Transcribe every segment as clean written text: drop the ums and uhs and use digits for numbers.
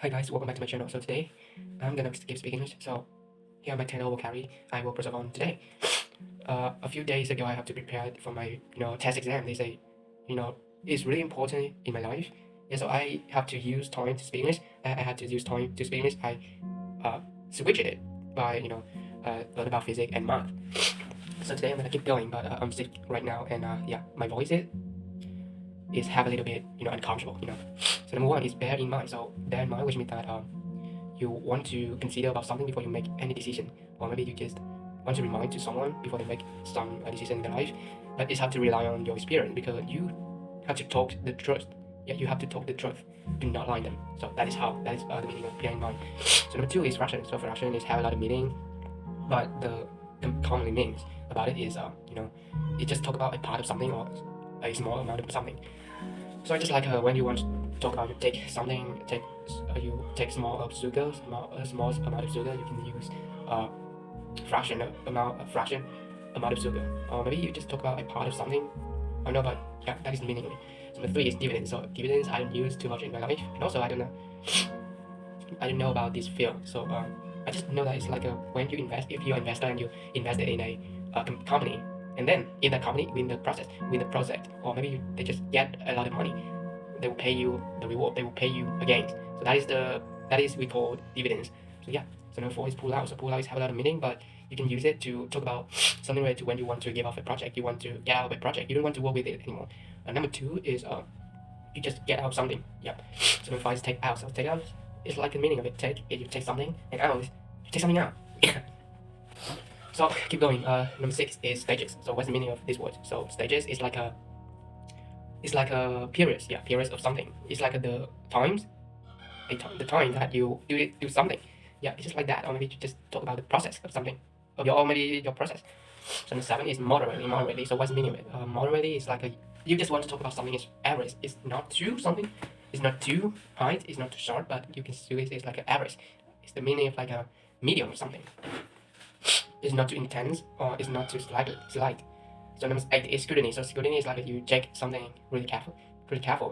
Hi guys, welcome back to my channel. So today I'm gonna keep speaking English. So here are my 10 vocabulary I will present on today. A few days ago I have to prepare for my test exam. They say it's really important in my life. Yeah, so I have to use time to speak English. I had to use time to speak English. I switched it by learn about physics and math. So today I'm gonna keep going, but I'm sick right now, and yeah, my voice is have a little bit uncomfortable. So number one is bear in mind. So bear in mind, which means that you want to consider about something before you make any decision, or maybe you just want to remind to someone before they make some decision in their life. But it's hard to rely on your experience because you have to talk the truth. Yeah, you have to talk the truth. Do not lie them. So that is the meaning of bear in mind. So number two is fraction. So fraction is have a lot of meaning, but the commonly means about it is it just talk about a part of something or a small amount of something. So I just like when you want to talk about you take something, you take small of sugar, small amount of sugar, you can use fraction amount of sugar, or maybe you just talk about a part of something. I don't know, but yeah, that is the meaning of it. So number three is dividends. So dividends I don't use too much in my life, and also I don't know about this field. So I just know that it's like when you invest, if you're an investor and you invest in a company, and then in that company win the project, or maybe they just get a lot of money, they will pay you the reward, they will pay you again. So that is we call dividends. So yeah. So number four is pull out. So pull out is have a lot of meaning, but you can use it to talk about something related to when you want to give off a project, you want to get out of a project, you don't want to work with it anymore. Number two is you just get out something. Yeah. So number five is take out. So take out is like the meaning of it. Take is you take something, and out is you take something out. So keep going. Number six is stages. So what's the meaning of this word? So stages is like a periods. Yeah, periods of something. It's like the times, the time that you do something. Yeah, it's just like that. Or maybe you just talk about the process of something, or maybe your process. So number seven is moderately. Moderately. So what's the meaning of it? Moderately is like you just want to talk about something is average. It's not too something. It's not too high. It's not too short. But you can see it's like an average. It's the meaning of like a medium or something. It's not too intense or it's not too slight. So number eight is scrutiny. So scrutiny is like you check something really careful.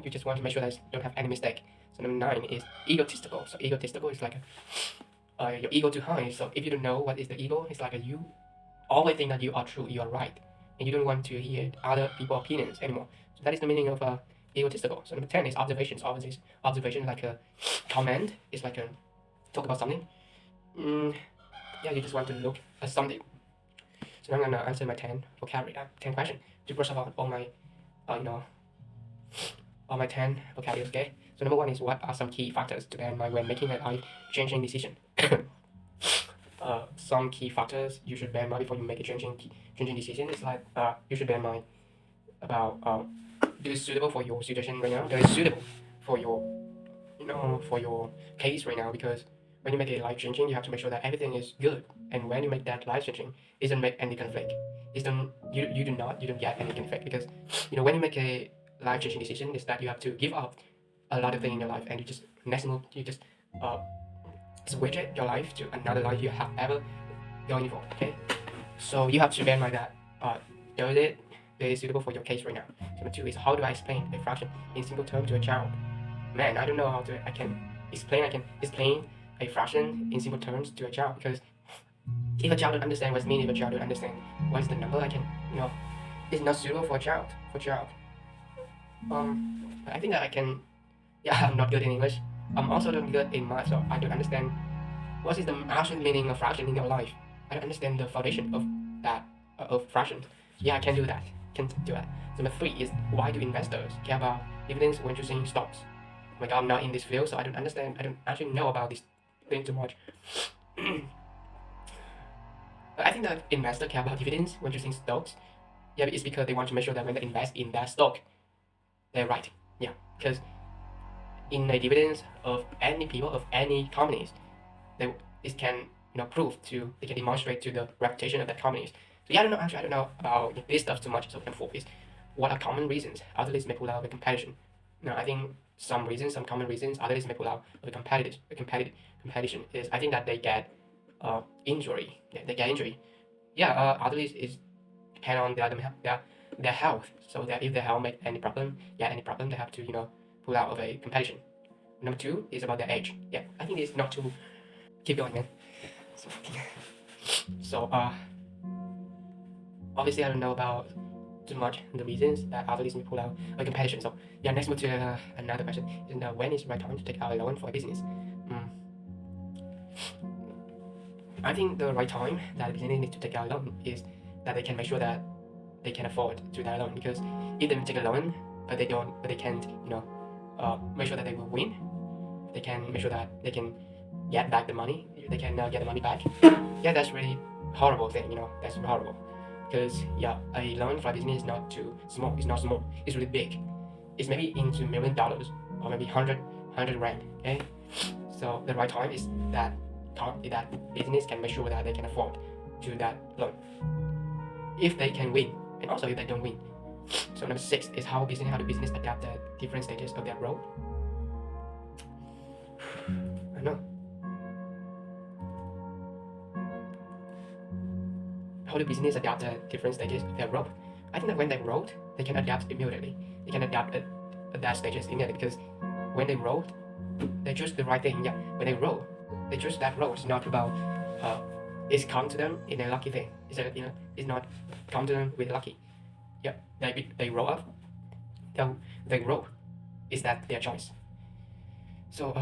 You just want to make sure that you don't have any mistake. So number nine is egotistical. So egotistical is like your ego too high. So if you don't know what is the ego, it's like you always think that you are true, you are right, and you don't want to hear other people's opinions anymore. So that is the meaning of egotistical. So number 10 is observations. Observation like a comment. It's like a talk about something. Yeah, you just want to look at something. So now I'm gonna answer my 10 vocabulary, 10 questions to brush up on all my, all my 10 vocabulary. Okay. So number one is what are some key factors to bear in mind when making a life-changing decision? Some key factors you should bear in mind before you make a changing decision is like you should bear in mind about it is suitable for your situation right now. It is suitable for your for your case right now, because when you make a life changing, you have to make sure that everything is good. And when you make that life changing, it doesn't make any conflict. You don't get any conflict, because when you make a life changing decision, is that you have to give up a lot of things in your life, and you just switch it, your life to another life you have ever going for. Okay, so you have to bear in mind that does it is suitable for your case right now. Number two is how do I explain a fraction in simple terms to a child? Man, I don't know how to. I can explain a fraction in simple terms to a child, because if a child don't understand what's mean, if a child don't understand what is the number, I can it's not suitable for a child. I think that I can. Yeah, I'm not good in English. I'm also not good in math, so I don't understand what is the actual meaning of fraction in your life. I don't understand the foundation of that of fraction. Yeah, I can do that. Can do that. So number three is why do investors care about dividends when choosing stocks? Oh my God, I'm not in this field, so I don't understand. I don't actually know about this thing too much. But I think that investors care about dividends when choosing stocks. Yeah, it's because they want to make sure that when they invest in that stock, they're right. Yeah, because in the dividends of any people, of any companies, it can they can demonstrate to the reputation of that companies. So yeah, I don't know about this stuff too much. So number four is what are common reasons athletes may pull out of a competition? I think some common reasons athletes may pull out of a competition is I think that they get injury. Yeah, they get injury. Yeah, athletes is depend on their health. So that if their health make any problem, they have to pull out of a competition. Number 2 is about the age. Yeah, I think it's not to keep going, man. So obviously I don't know about too much the reasons that other listeners pull out a competition. So yeah, next move to another question is when is the right time to take out a loan for a business? I think the right time that the business needs to take out a loan is that they can make sure that they can afford to take a loan. Because if they take a loan but they can't, make sure that they will win, they can make sure that they can get back the money, they can get the money back. Yeah, that's really horrible thing, that's horrible. Because yeah, a loan for a business is not too small, it's not small, it's really big. It's maybe into $1 million or maybe 100 rand, okay? So the right time is that business can make sure that they can afford to that loan, if they can win, and also if they don't win. So number 6 is how the business adapt the different stages of their role. I know. How the business adapt the different stages of their role. I think that when they wrote, they can adapt immediately. They can adapt at that stages immediately, because when they wrote, they choose the right thing. Yeah, when they wrote, they choose that role. It's not about it's come to them in a lucky thing. It's not come to them with lucky. Yeah, they roll up. They roll. Is that their choice? So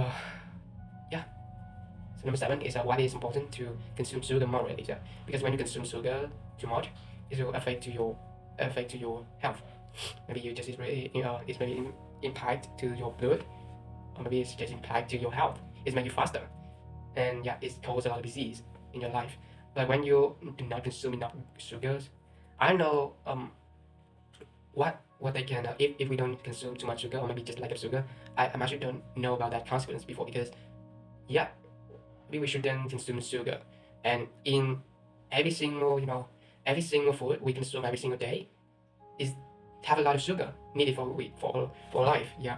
yeah. So number 7 is why it is important to consume sugar moderately. Yeah, because when you consume sugar too much, it will affect your health. Maybe you just it's maybe impact to your blood, or maybe it's just impact to your health. It's make you faster, and yeah, it causes a lot of disease in your life. But when you do not consume enough sugars, I don't know what they can if we don't consume too much sugar, or maybe just lack of sugar. I actually don't know about that consequence before, because yeah, maybe we shouldn't consume sugar. And in every single food we consume every single day is have a lot of sugar needed for life. Yeah,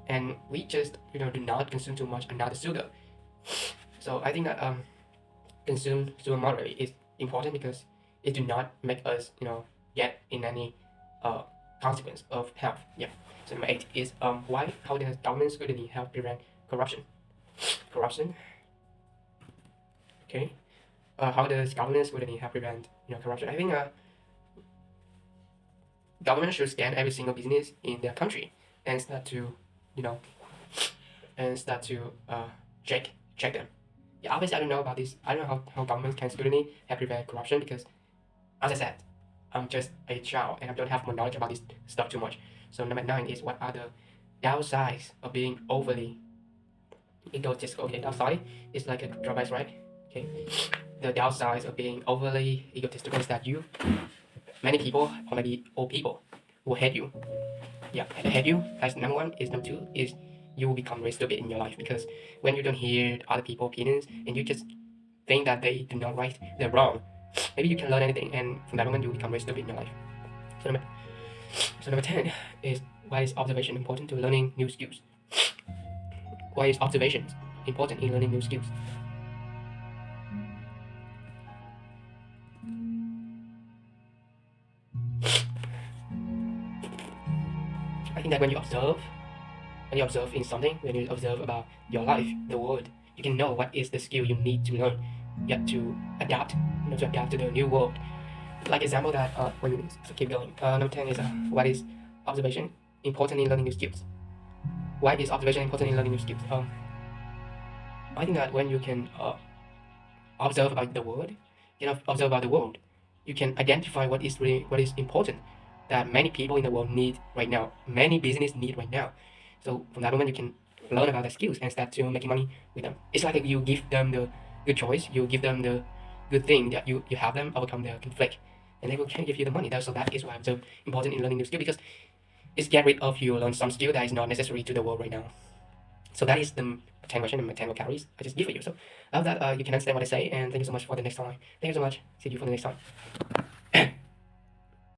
and we just do not consume too much another sugar. So I think that consume sugar moderately is important, because it do not make us get in any consequence of health. Yeah. So number 8 is how does government scrutiny help prevent corruption? Okay. How does government scrutiny help prevent corruption? I think government should scan every single business in their country and start to check them. Yeah, obviously I don't know about this. I don't know how government can scrutiny help prevent corruption, because as I said, I'm just a child and I don't have more knowledge about this stuff too much. So number 9 is what are the downsides of being overly egotistical. Okay, downside is like a drawback, right? Okay, the downsides of being overly egotistical is that many people, or maybe all people, will hate you. Yeah, hate you. That's number 1. Is number 2 is you will become very stupid in your life, because when you don't hear other people's opinions and you just think that they do not right, they're wrong, maybe you can learn anything, and from that moment you become very stupid in your life. So number 10 is why is observation important to learning new skills? Why is observation important in learning new skills? I think that when you observe in something, when you observe about your life, the world, you can know what is the skill you need to learn, to adapt, to adapt to the new world. Like example that so keep going. Number 10 is what is observation important in learning new skills? Why is observation important in learning new skills? I think that when you can observe about the world, you can identify what is important that many people in the world need right now, many business need right now. So from that moment you can learn about the skills and start to making money with them. It's like you give them the good choice, you give them the good thing that you have them overcome their conflict, and they will can give you the money. So that is why I'm so important in learning new skill, because it's get rid of you learn some skill that is not necessary to the world right now. So that is the 10 question and 10 vocabularies I just give for you. So I hope that you can understand what I say, and thank you so much for the next time. Thank you so much. See you for the next time.